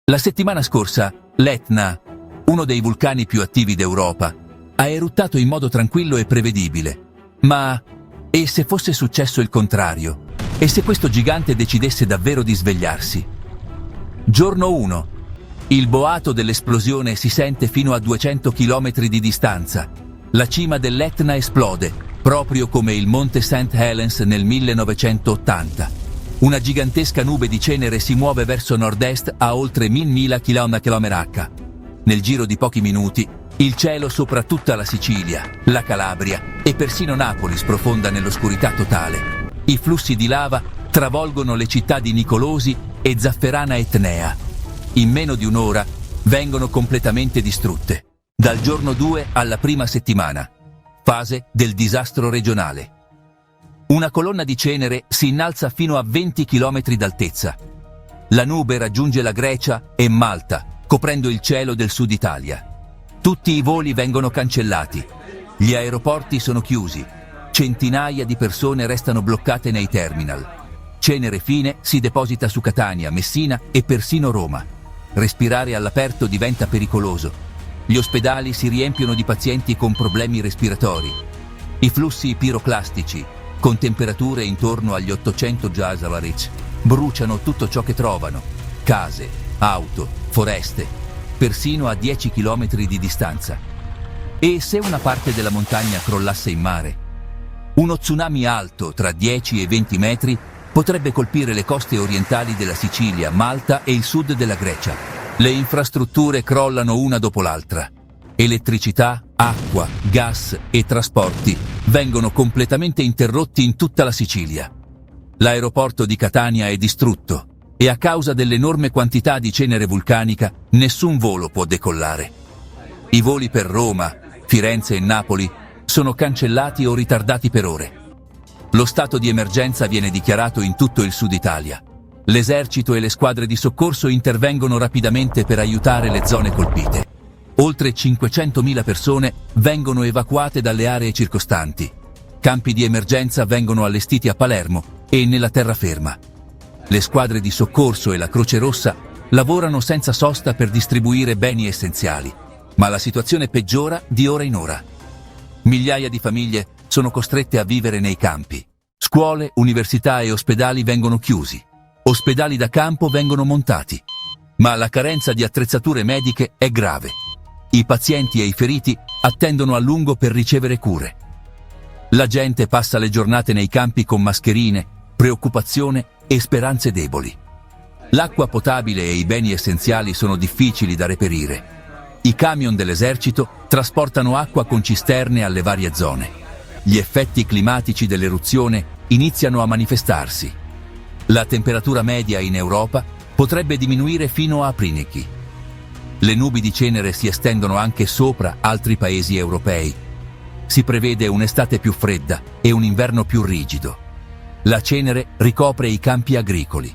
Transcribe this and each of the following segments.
La settimana scorsa, l'Etna, uno dei vulcani più attivi d'Europa, ha eruttato in modo tranquillo e prevedibile. Ma e se fosse successo il contrario? E se questo gigante decidesse davvero di svegliarsi? Giorno 1. Il boato dell'esplosione si sente fino a 200 km di distanza. La cima dell'Etna esplode, proprio come il monte St. Helens nel 1980. Una gigantesca nube di cenere si muove verso nord-est a oltre 1000 km/h. Nel giro di pochi minuti, il cielo sopra tutta la Sicilia, la Calabria e persino Napoli sprofonda nell'oscurità totale. I flussi di lava travolgono le città di Nicolosi e Zafferana Etnea. In meno di un'ora vengono completamente distrutte. Dal giorno 2 alla prima settimana. Fase del disastro regionale. Una colonna di cenere si innalza fino a 20 km d'altezza. La nube raggiunge la Grecia e Malta, coprendo il cielo del sud Italia. Tutti i voli vengono cancellati. Gli aeroporti sono chiusi. Centinaia di persone restano bloccate nei terminal. Cenere fine si deposita su Catania, Messina e persino Roma. Respirare all'aperto diventa pericoloso. Gli ospedali si riempiono di pazienti con problemi respiratori. I flussi piroclastici, con temperature intorno agli 800 Celsius, bruciano tutto ciò che trovano: case, auto, foreste, persino a 10 km di distanza. E se una parte della montagna crollasse in mare? Uno tsunami alto tra 10 e 20 metri potrebbe colpire le coste orientali della Sicilia, Malta e il sud della Grecia. Le infrastrutture crollano una dopo l'altra. Elettricità, acqua, gas e trasporti vengono completamente interrotti in tutta la Sicilia. L'aeroporto di Catania è distrutto e a causa dell'enorme quantità di cenere vulcanica nessun volo può decollare. I voli per Roma, Firenze e Napoli sono cancellati o ritardati per ore. Lo stato di emergenza viene dichiarato in tutto il sud Italia. L'esercito e le squadre di soccorso intervengono rapidamente per aiutare le zone colpite. Oltre 500.000 persone vengono evacuate dalle aree circostanti. Campi di emergenza vengono allestiti a Palermo e nella terraferma. Le squadre di soccorso e la Croce Rossa lavorano senza sosta per distribuire beni essenziali, ma la situazione peggiora di ora in ora. Migliaia di famiglie sono costrette a vivere nei campi. Scuole, università e ospedali vengono chiusi. Ospedali da campo vengono montati. Ma la carenza di attrezzature mediche è grave. I pazienti e i feriti attendono a lungo per ricevere cure. La gente passa le giornate nei campi con mascherine, preoccupazione e speranze deboli. L'acqua potabile e i beni essenziali sono difficili da reperire. I camion dell'esercito trasportano acqua con cisterne alle varie zone. Gli effetti climatici dell'eruzione iniziano a manifestarsi. La temperatura media in Europa potrebbe diminuire fino a Prinichi. Le nubi di cenere si estendono anche sopra altri paesi europei. Si prevede un'estate più fredda e un inverno più rigido. La cenere ricopre i campi agricoli.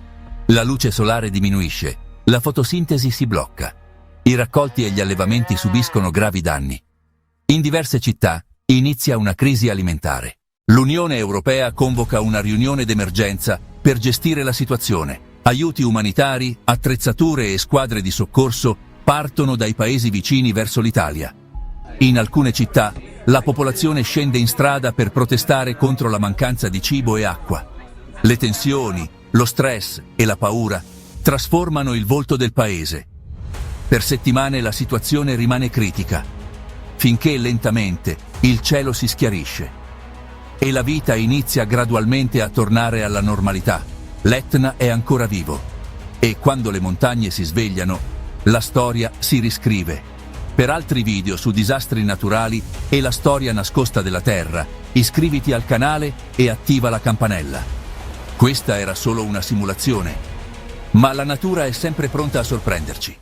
La luce solare diminuisce. La fotosintesi si blocca. I raccolti e gli allevamenti subiscono gravi danni. In diverse città inizia una crisi alimentare. L'Unione Europea convoca una riunione d'emergenza per gestire la situazione. Aiuti umanitari, attrezzature e squadre di soccorso partono dai paesi vicini verso l'Italia. In alcune città, la popolazione scende in strada per protestare contro la mancanza di cibo e acqua. Le tensioni, lo stress e la paura trasformano il volto del paese. Per settimane la situazione rimane critica, finché lentamente il cielo si schiarisce e la vita inizia gradualmente a tornare alla normalità. L'Etna è ancora vivo e quando le montagne si svegliano, la storia si riscrive. Per altri video su disastri naturali e la storia nascosta della Terra, iscriviti al canale e attiva la campanella. Questa era solo una simulazione, ma la natura è sempre pronta a sorprenderci.